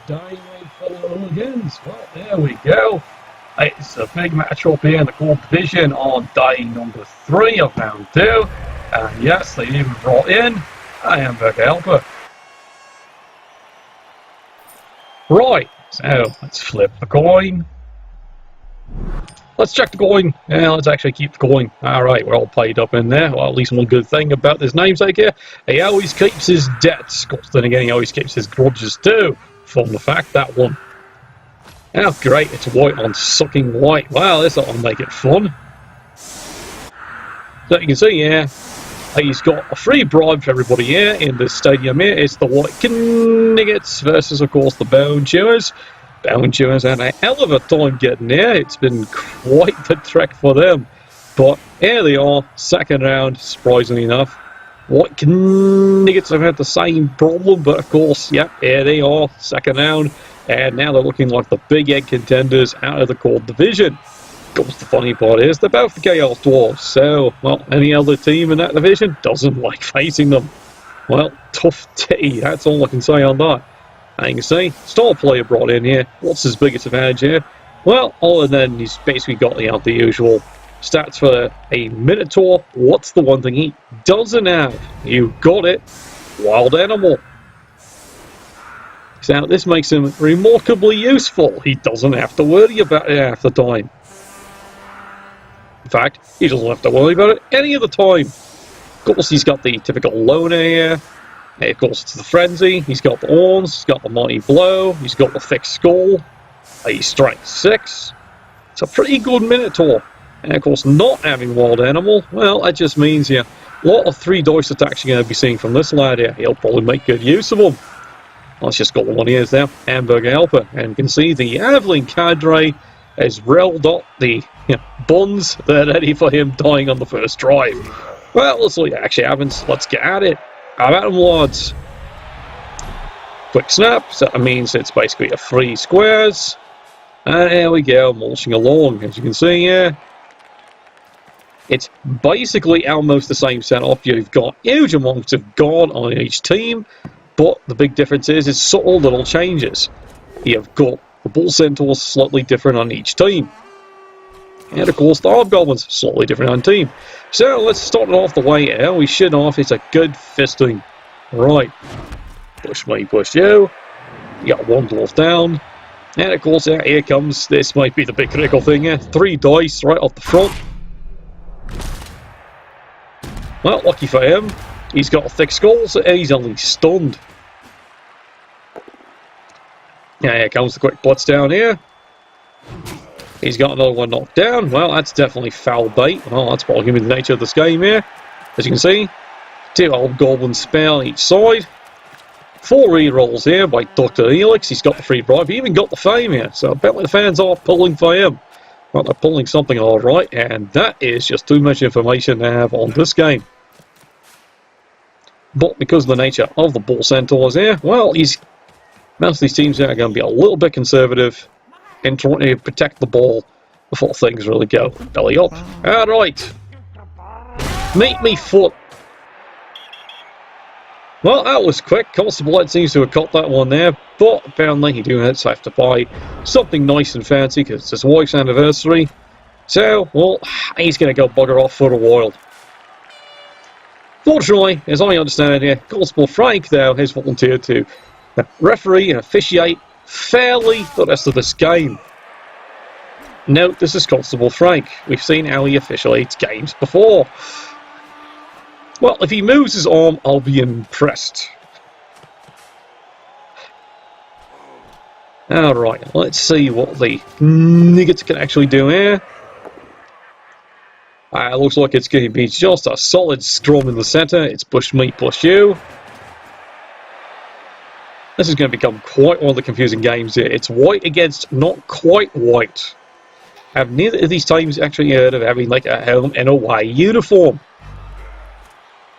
day, my fellow hooligans. Well, there we go. It's a big matchup here in the Kord division on day number 3 of round 2. And yes, they even brought in a hamburger helper. Right, so let's flip the coin. Let's check the coin. Yeah, let's actually keep the coin. Alright, we're all paid up in there. Well, at least one good thing about this namesake here, he always keeps his debts. Of course, then again, he always keeps his grudges too. Fun the fact, that one. Oh, great, it's white on sucking white. Wow, this ought to make it fun. So you can see here, he's got a free bribe for everybody here in the stadium here. It's the White Kniggets versus, of course, the Bone Chewers. Bone Chewers had a hell of a time getting there. It's been quite the trek for them. But here they are, second round, surprisingly enough. White Kniggets have had the same problem, but of course, yep, here they are, second round. And now they're looking like the big egg contenders out of the Kord division. Of course, the funny part is they're both the Chaos Dwarves, so, well, any other team in that division doesn't like facing them. Well, tough tea, that's all I can say on that. And you can see, star player brought in here. What's his biggest advantage here? Well, other than he's basically got the usual stats for a Minotaur, what's the one thing he doesn't have? You got it, wild animal. So this makes him remarkably useful. He doesn't have to worry about it half the time. In fact, he doesn't have to worry about it any of the time. Of course, he's got the typical loner here. Of course, it's the frenzy. He's got the horns. He's got the mighty blow. He's got the thick skull. He's strength 6. It's a pretty good Minotaur. And of course, not having wild animal, well, that just means a lot of 3 dice attacks you're going to be seeing from this lad here. He'll probably make good use of them. Let's just got one here now, hamburger helper, and you can see the Aveling cadre has railed up the buns. They're ready for him dying on the first drive. Well, let's see what actually happens. Let's get at it. How about them, lads? Quick snap, so that means it's basically a 3 squares. And here we go, mulching along. As you can see here, it's basically almost the same setup. You've got huge amounts of guard on each team, but the big difference is it's subtle little changes. You've got the bull centaurs slightly different on each team. And of course the hobgoblins slightly different on team. So let's start it off the way here. We should off. It's a good fisting. Right. Push me, push you. You got one dwarf down. And of course here comes, this might be the big critical thing here. 3 dice right off the front. Well, lucky for him, he's got a thick skull, so he's only stunned. Yeah, here comes the quick blitz down here. He's got another one knocked down. Well, that's definitely foul bait. Well, that's probably going to be the nature of this game here. As you can see, 2 hobgoblin spell each side. 4 rerolls here by Dr. Helix. He's got the free bribe. He even got the fame here. So apparently the fans are pulling for him. Well, they're pulling something alright, and that is just too much information to have on this game. But because of the nature of the bull centaurs here, well, most of these teams here are going to be a little bit conservative in trying to protect the ball before things really go belly up. Alright. Meet me foot. Well, that was quick. Constable Ed seems to have caught that one there, but apparently he does have to buy something nice and fancy because it's his wife's anniversary. So, well, he's going to go bugger off for a while. Fortunately, as I understand it here, Constable Frank, though, has volunteered to referee and officiate fairly the rest of this game. Note, this is Constable Frank. We've seen how he officiates games before. Well, if he moves his arm, I'll be impressed. Alright, let's see what the Kniggets can actually do here. Looks like it's going to be just a solid scrum in the centre. It's push me, push you. This is going to become quite one of the confusing games here. It's white against not quite white. Have neither of these teams actually heard of having like a home and away uniform?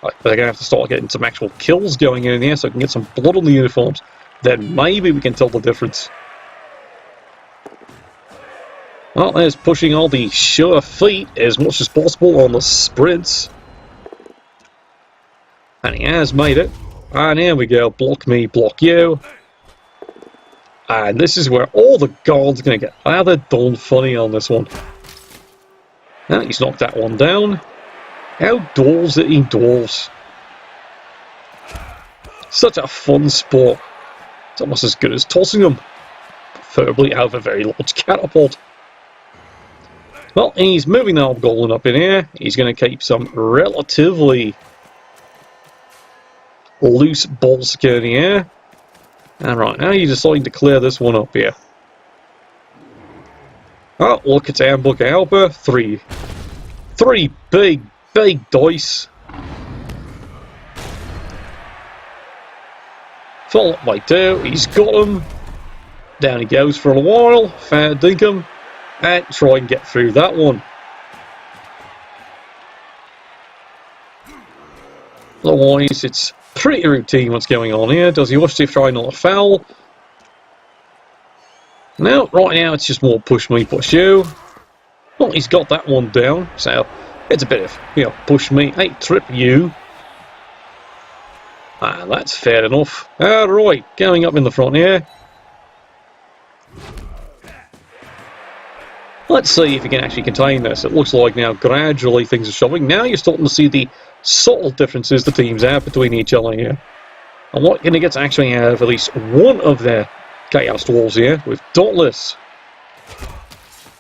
They're going to have to start getting some actual kills going in here so I can get some blood on the uniforms. Then maybe we can tell the difference. Well, there's pushing all the sure feet as much as possible on the sprints. And he has made it. And here we go. Block me, block you. And this is where all the guards are going to get rather darn funny on this one. Now he's knocked that one down. How dwarves it in dwarves. Such a fun sport. It's almost as good as tossing them. Preferably out of a very large catapult. Well, he's moving the goblin up in here. He's going to keep some relatively loose balls in the air. Alright, now you're deciding to clear this one up here. Oh, look, it's hamburger helper. Three big dice. Follow up by 2. He's got him. Down he goes for a while. Fair dinkum. And try and get through that one. Otherwise, it's pretty routine what's going on here. Does he wish to try not to foul? No, right now it's just more push me, push you. Well, he's got that one down, so it's a bit of, push me, hey, trip you. Ah, that's fair enough. Alright, going up in the front here. Let's see if you can actually contain this. It looks like now gradually things are shoving. Now you're starting to see the subtle differences the teams have between each other here. And what you're going to get to actually have at least one of their Chaos Dwarves here with Dauntless.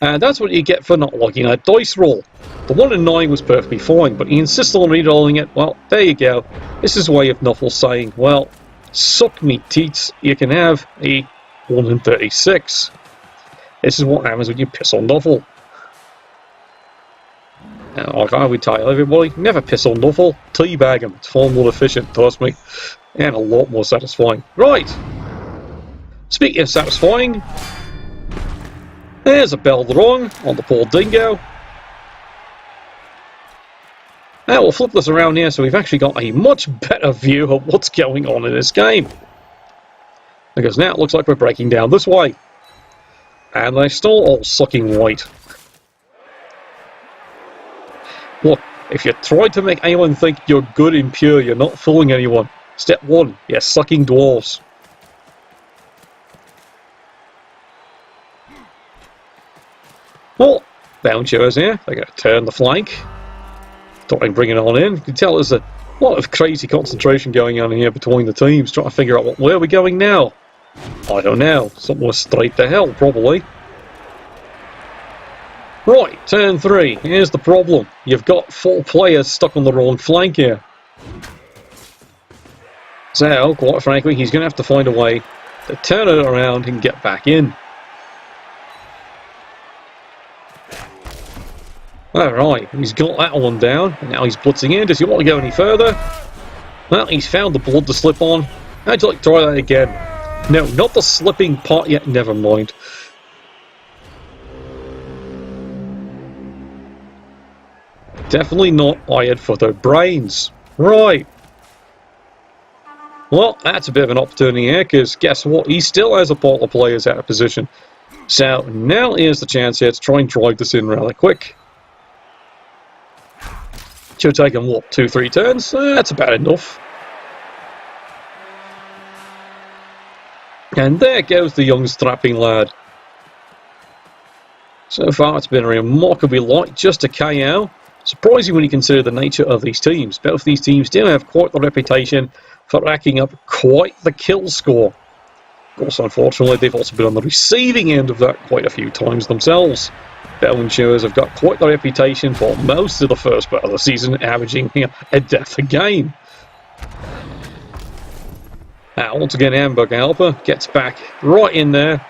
And that's what you get for not liking that dice roll. The 1 in 9 was perfectly fine, but he insisted on re-rolling it. Well, there you go. This is a way of Nuffle saying, well, suck me teats, you can have a 1 in 36. This is what happens when you piss on Nuffle. Now, like I would tell everybody, never piss on Nuffle, teabag him. It's far more efficient, trust me, and a lot more satisfying. Right! Speaking of satisfying, there's a bell wrong on the poor dingo. Now we'll flip this around here so we've actually got a much better view of what's going on in this game. Because now it looks like we're breaking down this way. And they're still all sucking white. Look, if you try to make anyone think you're good and pure, you're not fooling anyone. Step 1, you're sucking dwarves. Well, Bouncer's here. They're going to turn the flank. Try and bring it on in. You can tell there's a lot of crazy concentration going on here between the teams, trying to figure out where we're going now. I don't know. Somewhere straight to hell, probably. Right, turn 3. Here's the problem. You've got 4 players stuck on the wrong flank here. So, quite frankly, he's going to have to find a way to turn it around and get back in. Alright, he's got that one down, and now he's blitzing in. Does he want to go any further? Well, he's found the blood to slip on. How'd you like to try that again? No, not the slipping part yet, never mind. Definitely not iron for their brains. Right. Well, that's a bit of an opportunity here, because guess what? He still has a part of players out of position. So, now here's the chance here to try and drive this in rather quick. Should have taken, what, 2-3 turns? That's about enough. And there goes the young strapping lad. So far it's been a remarkably light, just a KO. Surprising when you consider the nature of these teams. Both these teams do have quite the reputation for racking up quite the kill score. Of course, unfortunately, they've also been on the receiving end of that quite a few times themselves. Bellenshaws have got quite the reputation for most of the first part of the season averaging a death a game. Now, once again, Hamburger Helper gets back right in there.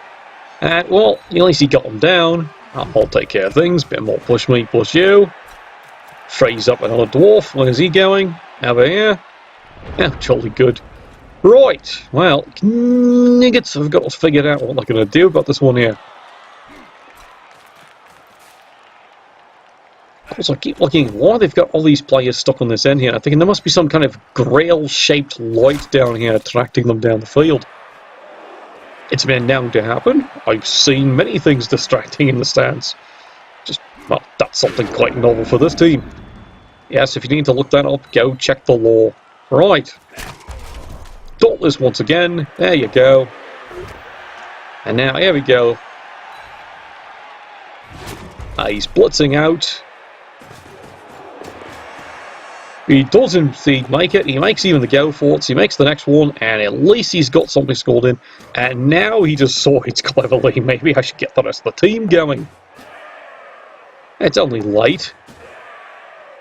And, well, at least he got them down. I'll take care of things. Bit more push me, push you. Frees up another dwarf. Where's he going? Over here. Oh, jolly good. Right. Well, Nuggets have got to figure out what they're going to do about this one here. Of course, I keep looking why they've got all these players stuck on this end here. I'm thinking there must be some kind of grail-shaped light down here attracting them down the field. It's been known to happen. I've seen many things distracting in the stands. Just, well, that's something quite novel for this team. Yes, if you need to look that up, go check the law. Right. Dauntless once again. There you go. And now, here we go. He's blitzing out. He does indeed make it. He makes even the go for it. So he makes the next one, and at least he's got something scored in. And now he decides cleverly, maybe I should get the rest of the team going. It's only late.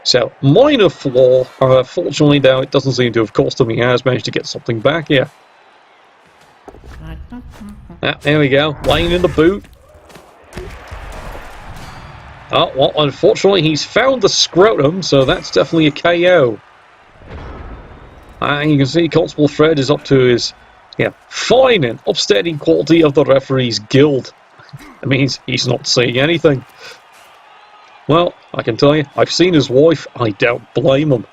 So, minor flaw. Fortunately, though, it doesn't seem to have cost him. He has managed to get something back here. There we go. Laying in the boot. Oh, well, unfortunately, he's found the scrotum, so that's definitely a KO. And you can see Constable Fred is up to his fine and upstanding quality of the referee's guild. It means he's not seeing anything. Well, I can tell you, I've seen his wife. I don't blame him.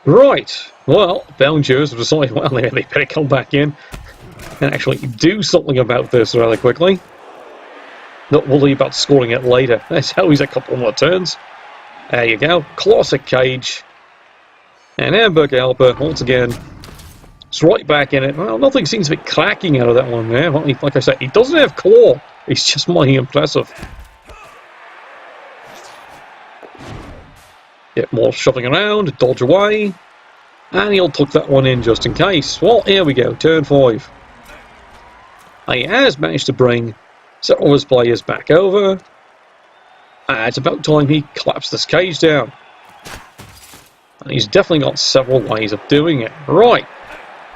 Right. Well, Belgians have decided, well, they better come back in and actually do something about this rather quickly. Not worry about scoring it later. That's how he's a couple more turns. There you go. Classic cage. And hamburger helper, once again. It's right back in it. Well, nothing seems to be cracking out of that one there. Well, like I said, he doesn't have claw. He's just mighty impressive. Get more shoving around, dodge away. And he'll tuck that one in just in case. Well, here we go, turn 5. He has managed to bring several of his players back over. It's about time he collapsed this cage down. And he's definitely got several ways of doing it. Right.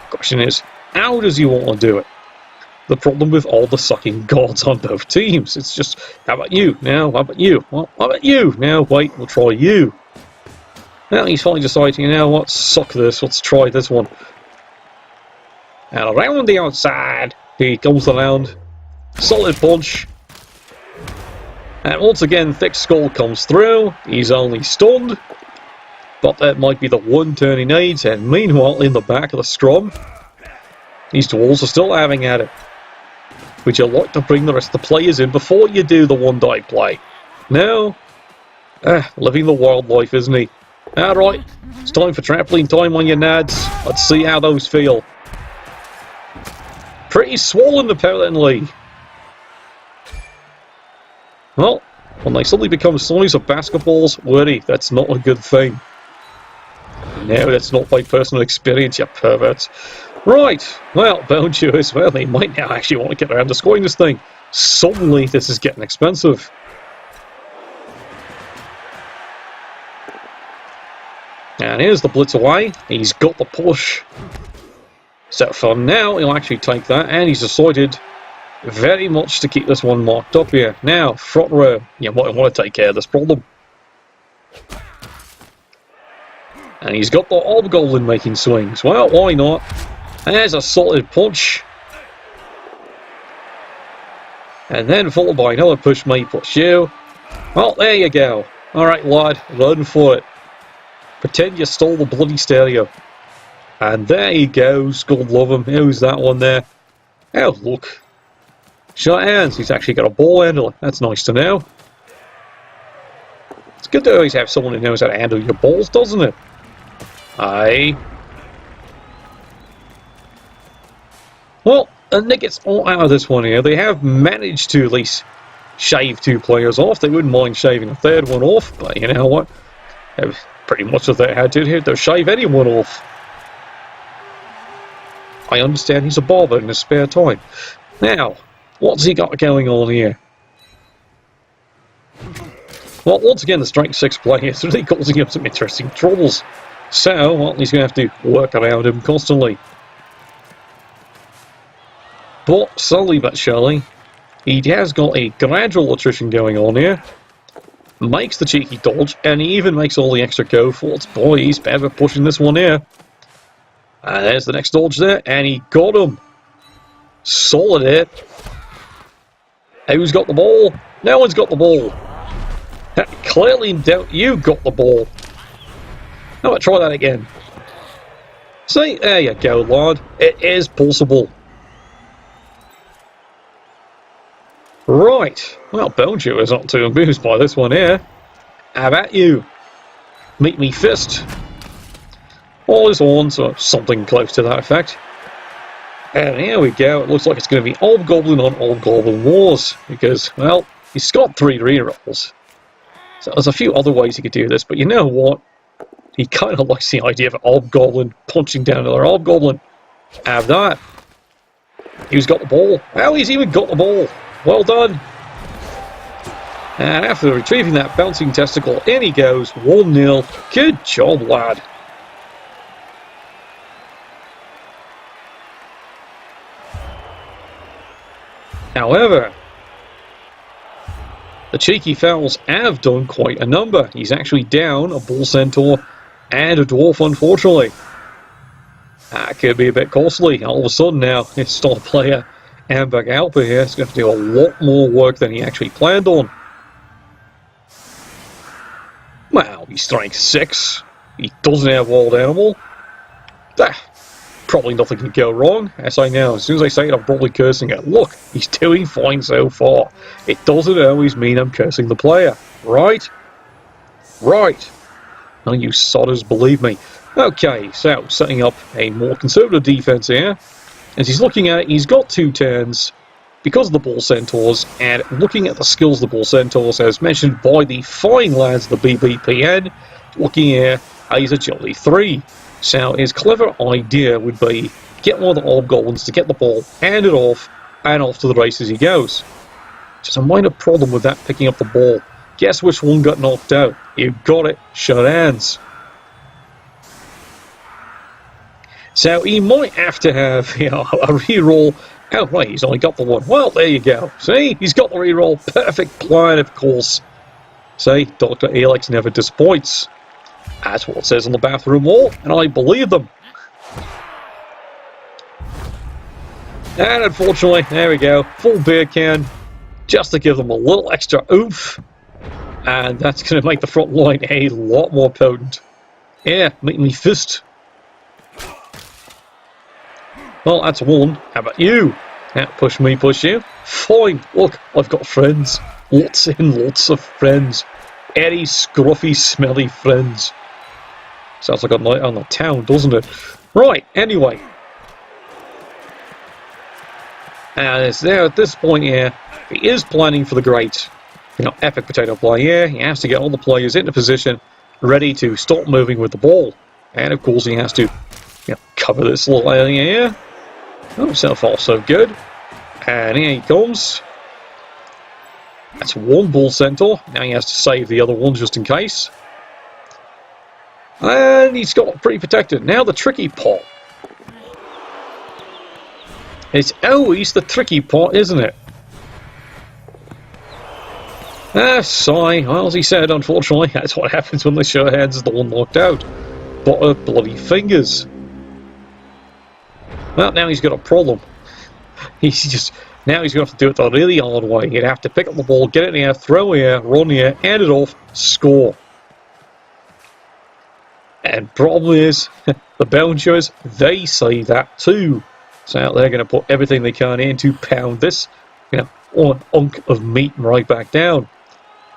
Question is, how does he want to do it? The problem with all the sucking gods on both teams. It's just, how about you? Now, how about you? Well, how about you? Now, wait, we'll try you. Now he's finally deciding, you know what, suck this, let's try this one. And around the outside, he comes around. Solid punch. And once again, Thick Skull comes through. He's only stunned. But that might be the one turn he needs. And meanwhile, in the back of the scrum, these dwarves are still having at it. Would you like to bring the rest of the players in before you do the one-die play? No? Living the wild life, isn't he? Alright, it's time for trampoline time on your nads. Let's see how those feel. Pretty swollen, apparently. Well, when they suddenly become size of basketballs, worry, that's not a good thing. No, that's not my personal experience, you perverts. Right, well, Bone Chewers, well, they might now actually want to get around to scoring this thing. Suddenly, this is getting expensive. And here's the blitz away. He's got the push. So for now, he'll actually take that, and he's decided very much to keep this one marked up here. Now, front row, you might want to take care of this problem. And he's got the Hobgoblin making swings. Well, why not? There's a solid punch. And then followed by another push me, push you. Well, there you go. Alright, lad, run for it. Pretend you stole the bloody stereo. And there he goes. God love him. Who's that one there? Oh, look. Short hands. He's actually got a ball handler. That's nice to know. It's good to always have someone who knows how to handle your balls, doesn't it? Aye. Well, and Nick gets all out of this one here. They have managed to at least shave 2 players off. They wouldn't mind shaving a 3rd one off, but you know what? Pretty much what they had to do. They'll shave anyone off. I understand he's a barber in his spare time. Now, what's he got going on here? Well, once again, the strike 6 player is really causing him some interesting troubles. So, well, he's going to have to work around him constantly. But, slowly but surely, he has got a gradual attrition going on here. Makes the cheeky dodge, and he even makes all the extra go forwards. Boy, he's better pushing this one here. And there's the next dodge there, and he got him. Solid hit. Who's got the ball? No one's got the ball. Clearly in doubt, you got the ball. How about try that again? See, there you go, lad. It is possible. Right. Well, Belgium is not too amused by this one here. How about you? Meet me fist. all his horns, or something close to that effect. And here we go. It looks like it's going to be Old Goblin on Old Goblin Wars, because, well, he's got 3 rerolls. So there's a few other ways he could do this, but you know what? He kind of likes the idea of an Old Goblin punching down another Old Goblin. Have that. He's got the ball. Well, he's even got the ball. Well done. And after retrieving that bouncing testicle, in he goes, 1-0. Good job, lad. However, the cheeky fowls have done quite a number. He's actually down a bull centaur and a dwarf, unfortunately. That could be a bit costly. All of a sudden now, his star player, Hamburger Alpha here, is going to do a lot more work than he actually planned on. Well, he's strength 6. He doesn't have wild animal. Probably nothing can go wrong. As I know, as soon as I say it, I'm probably cursing it. Look, he's doing fine so far. It doesn't always mean I'm cursing the player. Right? Right. Now you sodders believe me. Okay, so setting up a more conservative defense here. As he's looking at it, he's got 2 turns because of the bull centaurs, and looking at the skills of the bull centaurs, as mentioned by the fine lads, the BBPN, looking here, he's agility 3. So his clever idea would be get one of the old goblins to get the ball, hand it off, and off to the races he goes. Just a minor problem with that picking up the ball. Guess which one got knocked out? You got it, shut hands. So he might have to have, a reroll. Oh, right, he's only got the one. Well, there you go. See, he's got the reroll. Perfect plan, of course. See, Dr. Alex never disappoints. That's what it says on the bathroom wall, and I believe them. And unfortunately, there we go. Full beer can, just to give them a little extra oomph. And that's going to make the front line a lot more potent. Yeah, make me fist. Well, that's one. How about you? Yeah, push me, push you. Fine. Look, I've got friends. Lots and lots of friends. Airy, scruffy, smelly friends. Sounds like a night on the town, doesn't it? Right, anyway. And it's there at this point here. He is planning for the great, epic potato play here. He has to get all the players into position, ready to start moving with the ball. And of course he has to, cover this little area here. Oh, so far so good. And here he comes. That's one bull centaur. Now he has to save the other one just in case. And he's got it pretty protected. Now the tricky part. It's always the tricky part, isn't it? Sigh. Well, as he said, unfortunately, that's what happens when the sure hands is the one locked out. Butter bloody fingers. Well, now he's got a problem. Now he's going to have to do it the really hard way. He'd have to pick up the ball, get it in the air, throw here, run here, hand it off, score. And problem is, the bouncers, they say that too. So they're going to put everything they can in to pound this, one unk of meat right back down.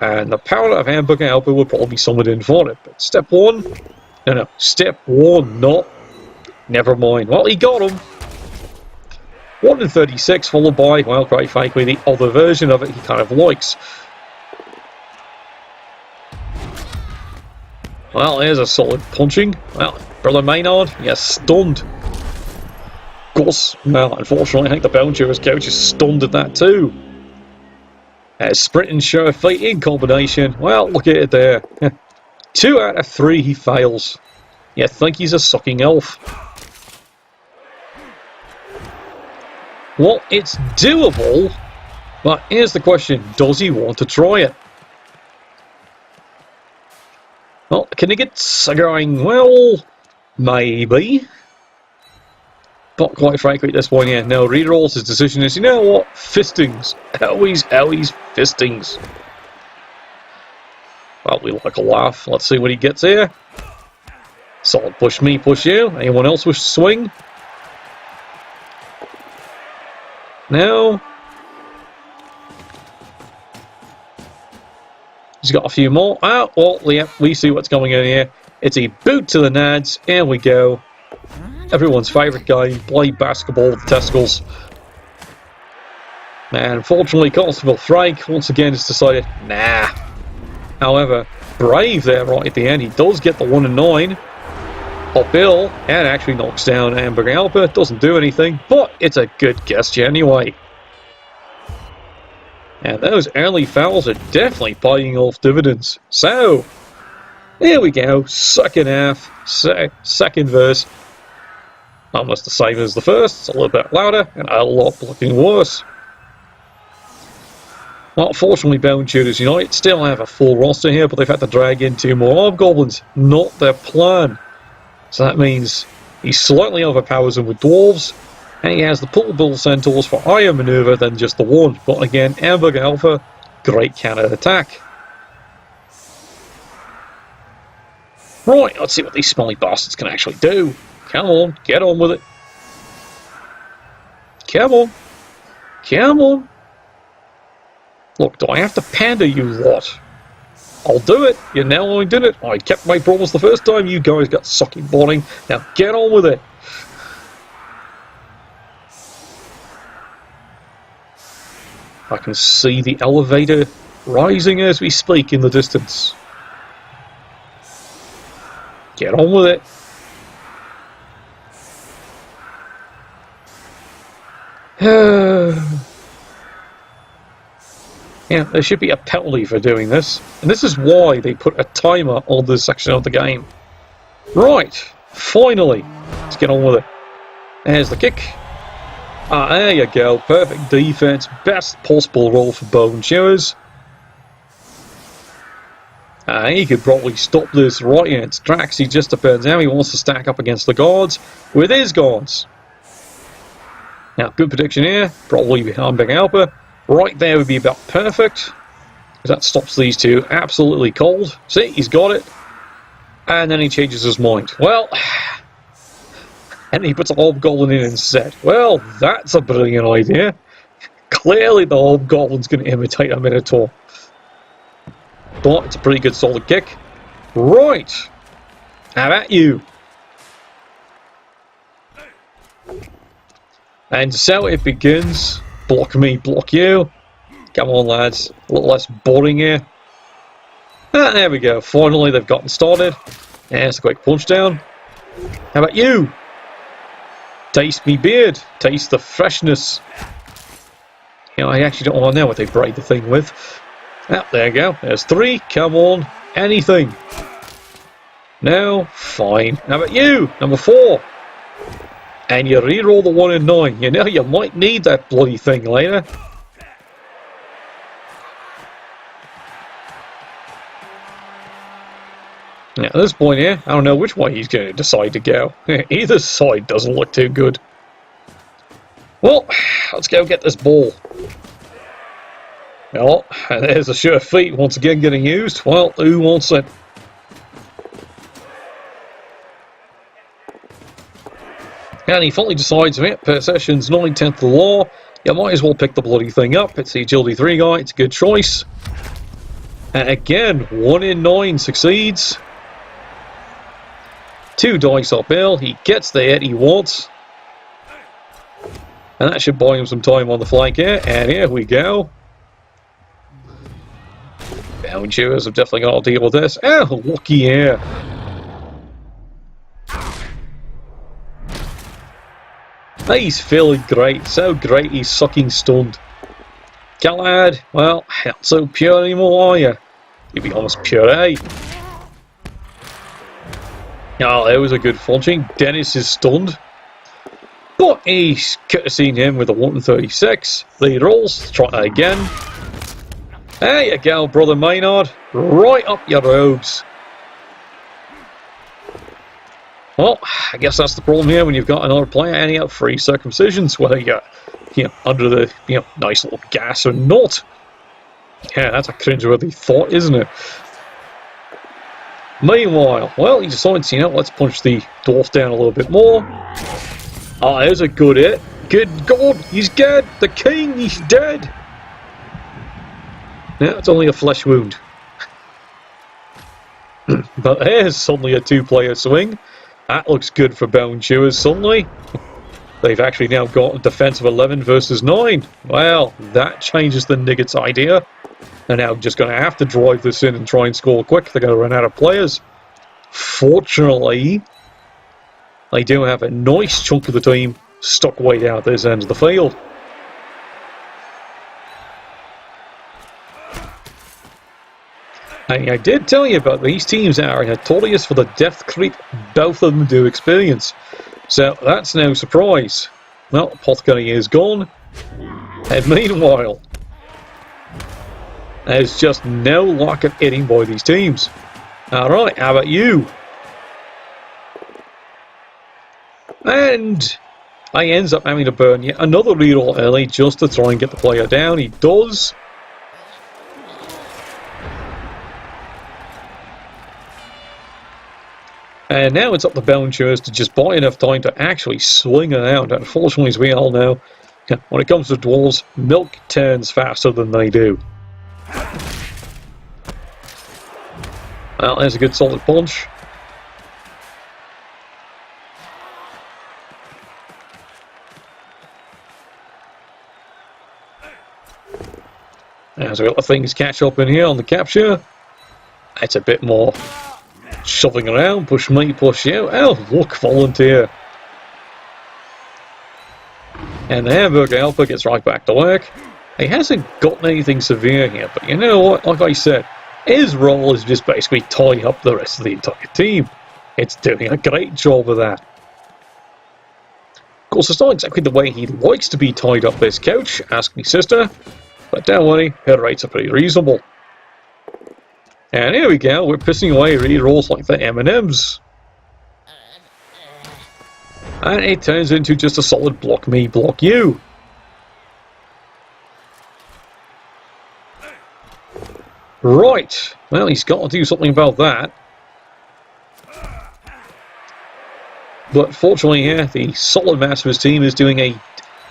And the power of Hamburger Alpha will probably be summoned in for it. But step one, step one, not. Never mind. Well, he got him. 1 in 36, followed by, well, quite frankly, the other version of it he kind of likes. Well, there's a solid punching. Well, Brother Maynard, yes, stunned. Of course, well, unfortunately, I think the bouncer's coach is stunned at that too. Sprint and sure feet in combination. Well, look at it there. 2 out of 3 he fails. You think he's a sucking elf. Well, it's doable, but here's the question, does he want to try it? Well, can he get going? Well, maybe. But quite frankly, at this point, no, rerolls, his decision is, you know what, fistings. Always fistings. Well, we like a laugh. Let's see what he gets here. Solid push me, push you. Anyone else wish to swing? No. He's got a few more. Oh, well, yeah, we see what's going on here. It's a boot to the Nads. Here we go. Everyone's favourite game, play basketball with testicles. And unfortunately, Constable Frank once again has decided, nah. However, Brave there right at the end, he does get the 1 and 9. Uphill, and actually knocks down Hamburger Alpha. Doesn't do anything, but it's a good gesture anyway. And those early fouls are definitely paying off dividends. So, here we go, second half, second verse. Almost the same as the first, it's a little bit louder and a lot looking worse. Well, fortunately, Bone Shooters United still have a full roster here, but they've had to drag in 2 more Hobgoblins. Not their plan. So that means he slightly overpowers them with Dwarves, and he has the pull-bull Centaurs for higher maneuver than just the 1. But again, Hamburger Alpha, great counter-attack. Right, let's see what these smelly bastards can actually do. Come on, get on with it. Come on. Come on. Look, do I have to pander you lot? I'll do it. You now only did it. I kept my promise the first time. You guys got sucky boarding. Now get on with it. I can see the elevator rising as we speak in the distance. Get on with it. Yeah, there should be a penalty for doing this. And this is why they put a timer on this section of the game. Right, finally. Let's get on with it. There's the kick. Ah, there you go. Perfect defense. Best possible roll for Bone Shooters. He could probably stop this right in its tracks. He just depends how he wants to stack up against the guards with his guards. Now, good prediction here. Probably behind Big Alpha. Right there would be about perfect. That stops these two absolutely cold. See, he's got it. And then he changes his mind. Well, and he puts a Hobgoblin in instead. Well, that's a brilliant idea. Clearly the Hobgoblin's going to imitate a Minotaur. But it's a pretty good solid kick. Right. How about you? And so it begins. Block me, block you. Come on, lads. A little less boring here. Ah, there we go. Finally, they've gotten started. There's a quick punch down. How about you? Taste me beard. Taste the freshness. You know, I actually don't want to know what they braid the thing with. Ah, there you go. There's 3. Come on. Anything. No? Fine. How about you? Number 4. And you re-roll the 1 and 9. You know, you might need that bloody thing later. Now, at this point here, I don't know which way he's going to decide to go. Either side doesn't look too good. Well, let's go get this ball. Well, there's a sure feet once again getting used. Well, who wants it? And he finally decides, per session's 9/10th of the law, you might as well pick the bloody thing up. It's the Agility 3 guy, it's a good choice. And again, 1 in 9 succeeds. 2 dice uphill, he gets the hit he wants. And that should buy him some time on the flank here, and here we go. Bone Shooters have definitely got to deal with this. Oh, lucky here. He's feeling great, so great he's sucking stunned. Galahad, well, not so pure anymore, are you? To be honest, puree. Oh, there was a good flinching. Dennis is stunned. But he's could have seen him with a 136. Lead rolls, try that again. There you go, brother Maynard. Right up your robes. Well, I guess that's the problem here when you've got another player handing out free circumcisions, whether you're under the nice little gas or not. Yeah, that's a cringeworthy thought, isn't it? Meanwhile, well, he decides, let's punch the dwarf down a little bit more. Ah, there's a good hit. Good God, he's dead. The king, he's dead. Yeah, it's only a flesh wound. But here's suddenly a two-player swing. That looks good for Bone Chewers suddenly. They've actually now got a defense of 11 versus 9. Well, that changes the Nuggets' idea. They're now just going to have to drive this in and try and score quick. They're going to run out of players. Fortunately, they do have a nice chunk of the team stuck way down at this end of the field. I did tell you about these teams are notorious for the death creep both of them do experience. So that's no surprise. Well, Apothecary is gone. And meanwhile, there's just no lack of hitting by these teams. Alright, how about you? And he ends up having to burn yet another reroll early just to try and get the player down. He does. And now it's up to Bone Chewers to just buy enough time to actually swing around. Unfortunately, as we all know, when it comes to dwarves, milk turns faster than they do. Well, there's a good solid punch. As a lot of things catch up in here on the capture, it's a bit more shoving around, push me, push you. Oh, look, volunteer. And the hamburger helper gets right back to work. He hasn't gotten anything severe here, but you know what? Like I said, his role is just basically tie up the rest of the entire team. It's doing a great job of that. Of course, it's not exactly the way he likes to be tied up this couch, ask me sister. But don't worry, her rates are pretty reasonable. And here we go, we're pissing away rerolls like the M&Ms. And it turns into just a solid block me, block you. Right, well, he's got to do something about that. But fortunately here, the solid mass of his team is doing a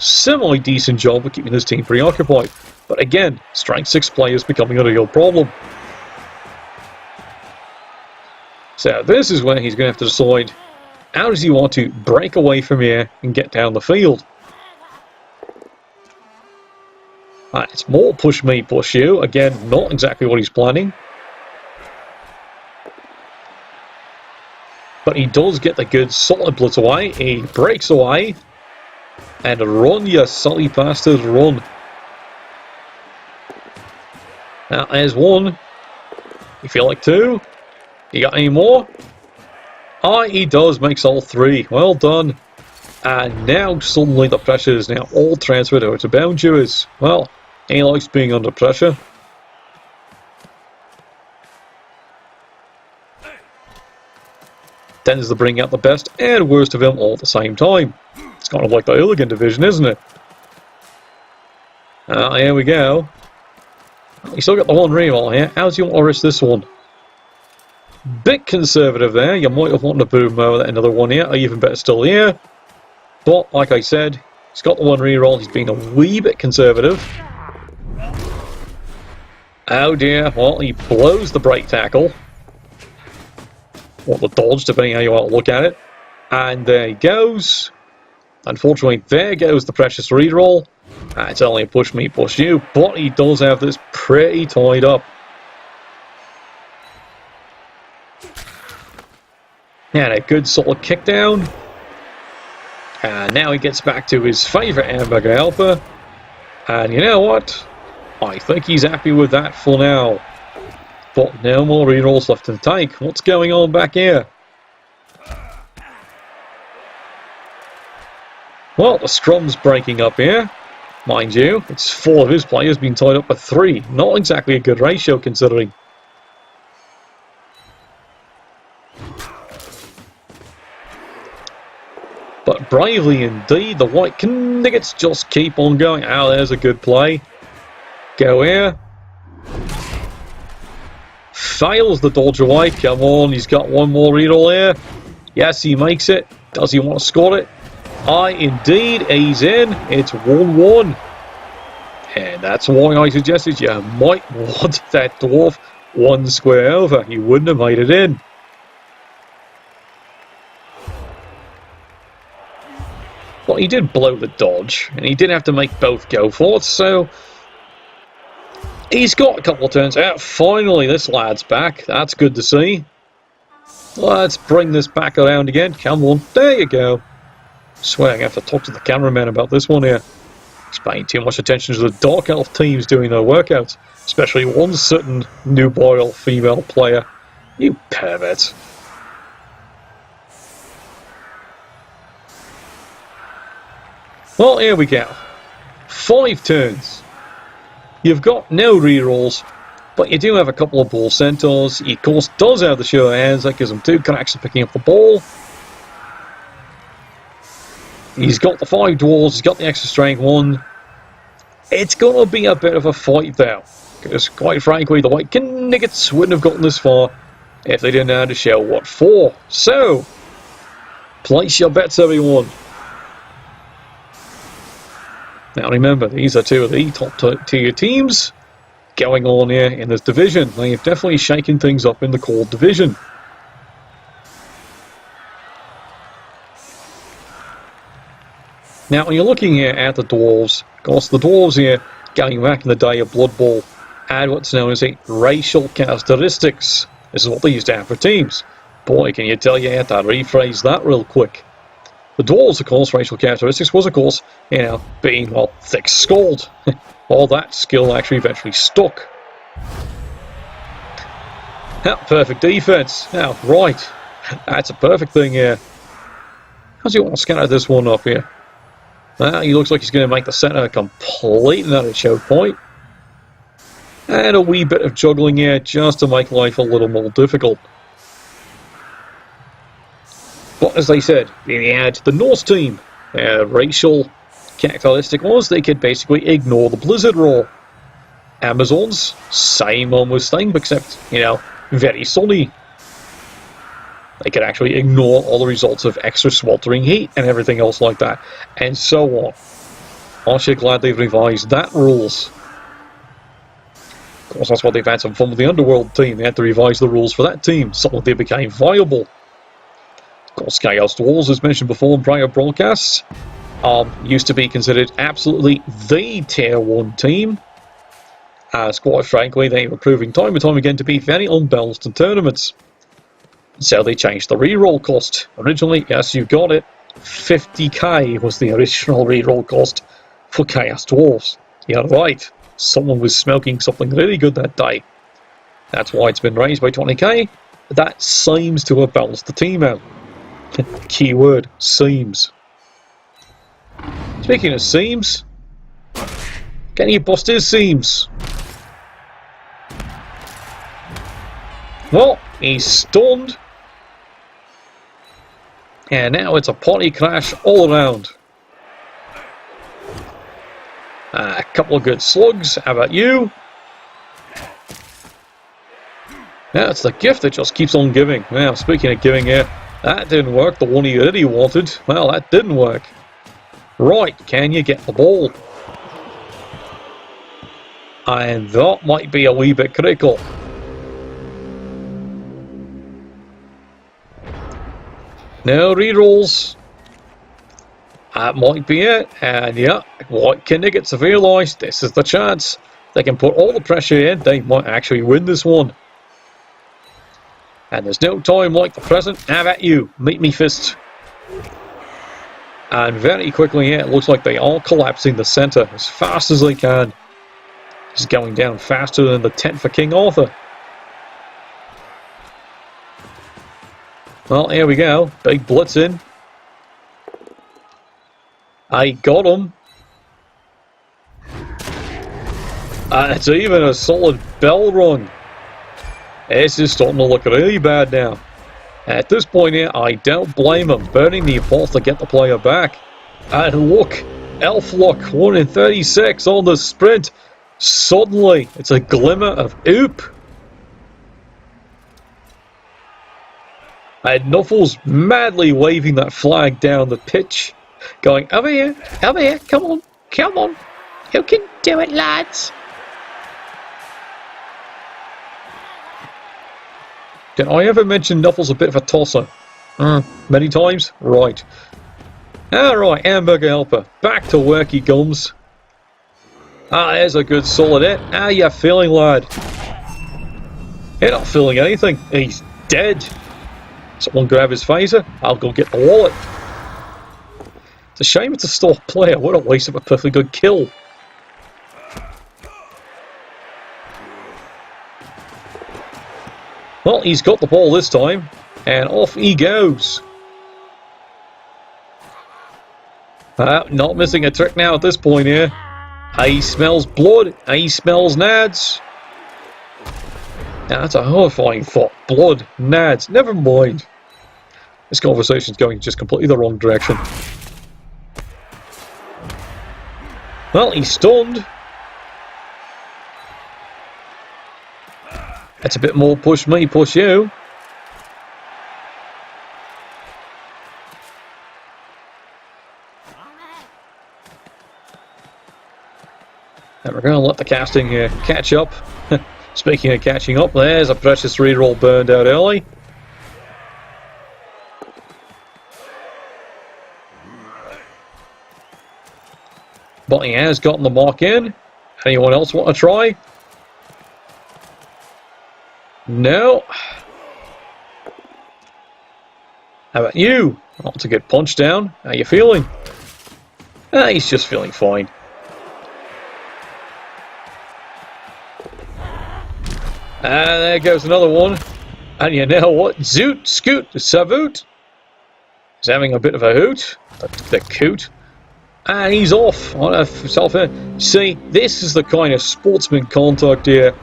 semi-decent job of keeping his team preoccupied. But again, strength 6 play is becoming a real problem. So this is where he's going to have to decide how does he want to break away from here and get down the field. It's more push me, push you. Again, not exactly what he's planning. But he does get the good solid blitz away. He breaks away. And run, you silly bastard, run. Now, there's one. You feel like two? You got any more? He does, makes all 3. Well done. And now suddenly the pressure is now all transferred over to Bone Chewers. Well, he likes being under pressure. Tends to bring out the best and worst of him all at the same time. It's kind of like the Hooligan division, isn't it? Here we go. You still got the one reroll here. How do you want to risk this one? Bit conservative there. You might have wanted to boom over another one here, or even better still here. But, like I said, he's got the one reroll. He's being a wee bit conservative. Oh dear. Well, he blows the break tackle. Or the dodge, depending how you want to look at it. And there he goes. Unfortunately, there goes the precious reroll. It's only a push me, push you. But he does have this pretty tied up. And a good solid kick down. And now he gets back to his favourite hamburger helper. And you know what? I think he's happy with that for now. But no more rerolls left to take. What's going on back here? Well, the scrum's breaking up here. Mind you, it's 4 of his players being tied up with 3. Not exactly a good ratio considering. But bravely indeed, the White Nuggets just keep on going. Oh, there's a good play. Go here. Fails the dodge away. Come on, he's got one more reroll here. Yes, he makes it. Does he want to score it? Indeed, he's in. It's 1-1. And that's why I suggested you might want that dwarf one square over. He wouldn't have made it in. Well, he did blow the dodge, and he did have to make both go for it, so he's got a couple of turns out. Finally, this lad's back. That's good to see. Let's bring this back around again. Come on. There you go. I swear I have to talk to the cameraman about this one here. He's paying too much attention to the Dark Elf teams doing their workouts, especially one certain nubile female player. You pervert. Well, here we go. 5 turns. You've got no rerolls, but you do have a couple of ball centaurs. He, of course, does have the sure hands. That gives him 2 cracks at picking up the ball. He's got the 5 dwarves. He's got the extra strength 1. It's going to be a bit of a fight, though. Because, quite frankly, the White Kniggets wouldn't have gotten this far if they didn't know how to show what for. So, place your bets, everyone. Now remember, these are 2 of the top tier teams going on here in this division. They have definitely shaken things up in the Kord division. Now when you're looking here at the dwarves, of course the dwarves here, going back in the day of Blood Bowl, had what's known as a racial characteristics. This is what they used to have for teams. Boy, can you tell you had to rephrase that real quick. The dwarves, of course, racial characteristics was, of course, being, well, thick-skulled. All that skill actually eventually stuck. Perfect defense. Now, right. That's a perfect thing here. How's he want to scatter this one up here? He looks like he's going to make the center a complete and utter choke point. And a wee bit of juggling here just to make life a little more difficult. But as they said, we had the Norse team. Racial characteristic was they could basically ignore the blizzard roll. Amazons, same almost thing, except, very sunny. They could actually ignore all the results of extra sweltering heat and everything else like that, and so on. Aren't you glad they've revised that rules? Of course, that's why they've had some fun with the Underworld team. They had to revise the rules for that team, so that they became viable. Of course, Chaos Dwarves, as mentioned before in prior broadcasts, used to be considered absolutely the Tier 1 team, as quite frankly they were proving time and time again to be very unbalanced in tournaments. So they changed the reroll cost. Originally, yes, you got it, 50k was the original reroll cost for Chaos Dwarves. You're right, someone was smoking something really good that day. That's why it's been raised by 20k. That seems to have balanced the team out. Keyword, seems. Speaking of seams, can you bust his seams? Well, he's stunned. And now it's a potty crash all around. A couple of good slugs. How about you? Yeah, it's the gift that just keeps on giving. Well, speaking of giving here, that didn't work. The one he really wanted, well, that didn't work. Right, can you get the ball? And that might be a wee bit critical. No rerolls. That might be it. And yeah, White Kniggets have realised this is the chance. They can put all the pressure in. They might actually win this one. And there's no time like the present. Have at you. Meet me fist. And very quickly, yeah, it looks like they are collapsing the centre as fast as they can. It's going down faster than the tent for King Arthur. Well, here we go. Big blitz in. I got him. And it's even a solid bell run. This is starting to look really bad now. At this point here, I don't blame him. Burning the impulse to get the player back. And look, Elf Luck, 1 in 36 on the sprint. Suddenly, it's a glimmer of oop. And Nuffles madly waving that flag down the pitch. Going, over here, come on, come on. You can do it, lads. Did I ever mention Nuffle's a bit of a tosser? Many times? Right. Alright, hamburger helper. Back to work he comes. There's a good solid hit. How you feeling, lad? You're not feeling anything. He's dead. Someone grab his phaser. I'll go get the wallet. It's a shame it's a stall player. What a waste of a perfectly good kill. Well, he's got the ball this time. And off he goes. Not missing a trick now at this point here. He smells blood. He smells Nads. Now that's a horrifying thought. Blood, Nads. Never mind. This conversation's going just completely the wrong direction. Well, he's stunned. That's a bit more push me, push you. And we're going to let the casting catch up. Speaking of catching up, there's a precious reroll burned out early. But he has gotten the mark in. Anyone else want to try? No. How about you? That's a good punch down. How you feeling? He's just feeling fine. There goes another one. And you know what? Zoot, scoot, savoot. He's having a bit of a hoot. The coot. And he's off on himself. See, this is the kind of sportsman contact here.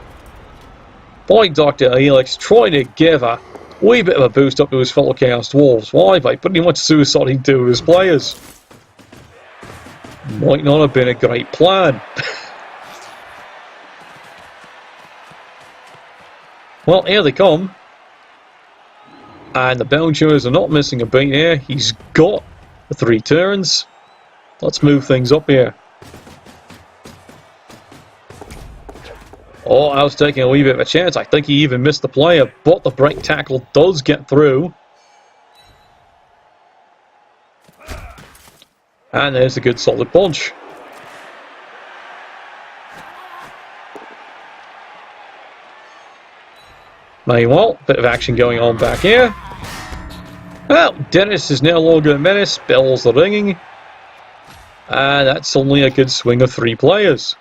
By Dr. Helix trying to give a wee bit of a boost up to his fellow Chaos Dwarves. Why? By pretty much suiciding two of his players. Might not have been a great plan. Well, here they come. And the Bouncers are not missing a beat here. He's got the 3 turns. Let's move things up here. Oh, I was taking a wee bit of a chance. I think he even missed the player, but the break tackle does get through. And there's a good solid punch. Meanwhile, bit of action going on back here. Well, Dennis is no longer a menace. Bells are ringing. And that's only a good swing of 3 players.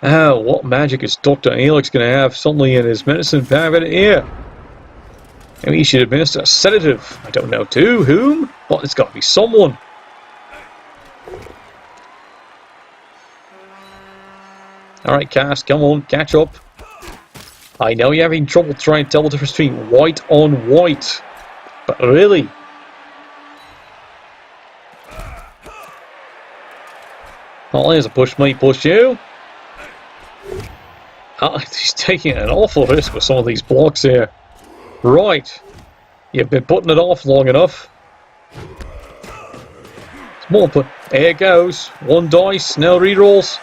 What magic is Dr. Helix going to have suddenly in his medicine cabinet here? Maybe he should administer a sedative. I don't know to whom, but it's got to be someone. Alright, Cast, come on, catch up. I know you're having trouble trying to tell the difference between white on white, but really? Well, here's a push me, push you. He's taking an awful risk with some of these blocks here. Right. You've been putting it off long enough. More put. Here it goes. 1 dice, no rerolls.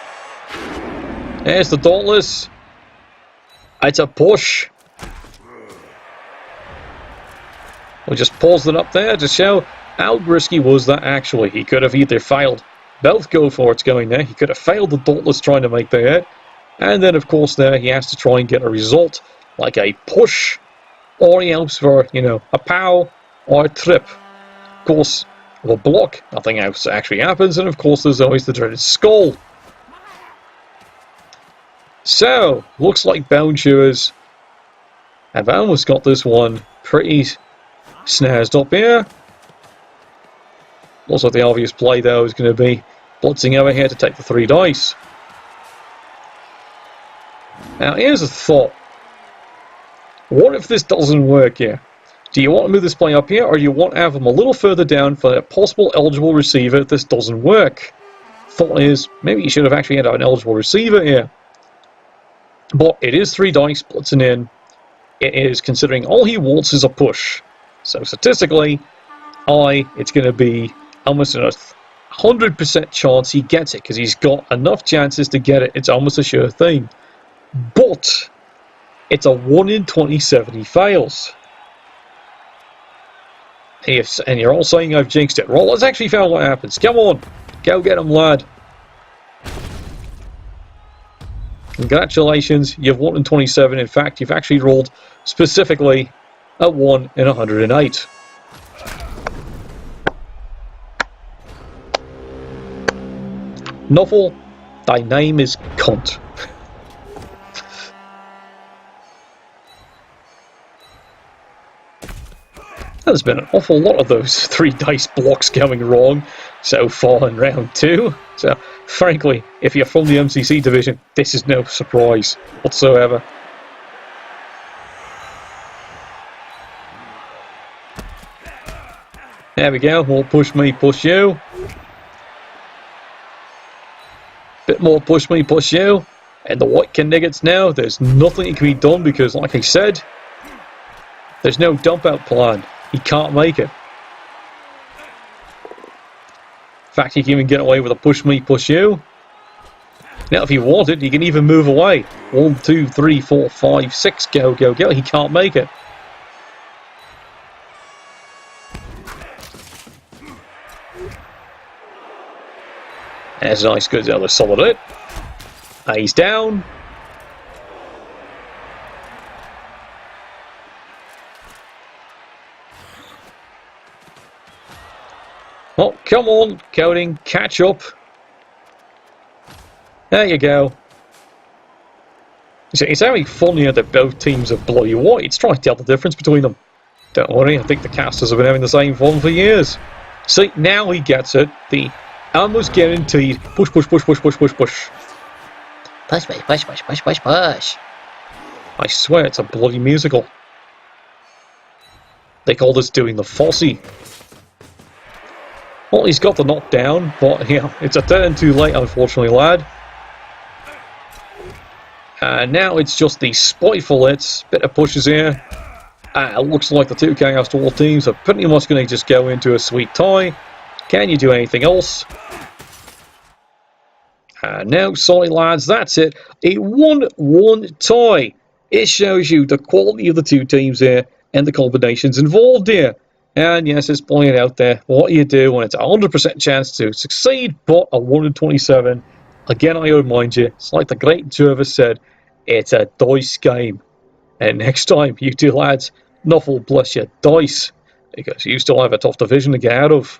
There's the Dauntless. It's a push. We'll just pause it up there to show how risky was that actually. He could have either failed. Both go for it's going there. He could have failed the Dauntless trying to make the hit. And then, of course, there he has to try and get a result, like a push, or he helps for, you know, a pow or a trip. Of course, with a block, nothing else actually happens, and of course, there's always the dreaded skull. So, looks like Bouncers have almost got this one pretty snazzed up here. Looks like the obvious play, though, is going to be blitzing over here to take the 3 dice. Now, here's a thought. What if this doesn't work here? Do you want to move this play up here, or do you want to have them a little further down for a possible eligible receiver if this doesn't work? Thought is, maybe you should have actually had an eligible receiver here. But it is 3 dice blitzing in. It is considering all he wants is a push. So statistically, it's going to be almost a 100% chance he gets it, because he's got enough chances to get it. It's almost a sure thing. But It's a 1 in 27 he fails. And you're all saying I've jinxed it. Well, let's actually find out what happens. Come on. Go get him, lad. Congratulations. You've 1 in 27. In fact, you've actually rolled specifically a 1 in 108. Novel, thy name is Cunt. There's been an awful lot of those 3 dice blocks going wrong so far in round 2. So, frankly, if you're from the MCC division, this is no surprise whatsoever. There we go, more push me, push you. Bit more push me, push you. And the white Kniggets now, there's nothing that can be done because, like I said, there's no dump out plan. He can't make it. In fact, he can even get away with a push me, push you. Now, if he wanted, he can even move away. 1, 2, 3, 4, 5, 6, go, go, go. He can't make it. There's a nice good other solid hit. He's down. Oh, come on, Coding, catch up. There you go. It's very funny that both teams are bloody white. It's trying to tell the difference between them. Don't worry, I think the casters have been having the same fun for years. See, now he gets it. The almost guaranteed push, push, push, push, push, push, push. Push, push, push, push, push, push, push. I swear it's a bloody musical. They call this doing the Fosse. Well, he's got the knockdown, but yeah, it's a turn too late, unfortunately, lad. And now it's just the spiteful hits, bit of pushes here. It looks like the two Chaos Duel teams are pretty much going to just go into a sweet tie. Can you do anything else? And now, sorry lads, that's it. A 1-1 tie. It shows you the quality of the two teams here and the combinations involved here. And yes, it's pointed out there what you do when it's a 100% chance to succeed, but a 1 in 27. Again, I remind you, it's like the great Jervis said, it's a dice game. And next time, you two lads, Nuffle bless your dice, because you still have a tough division to get out of.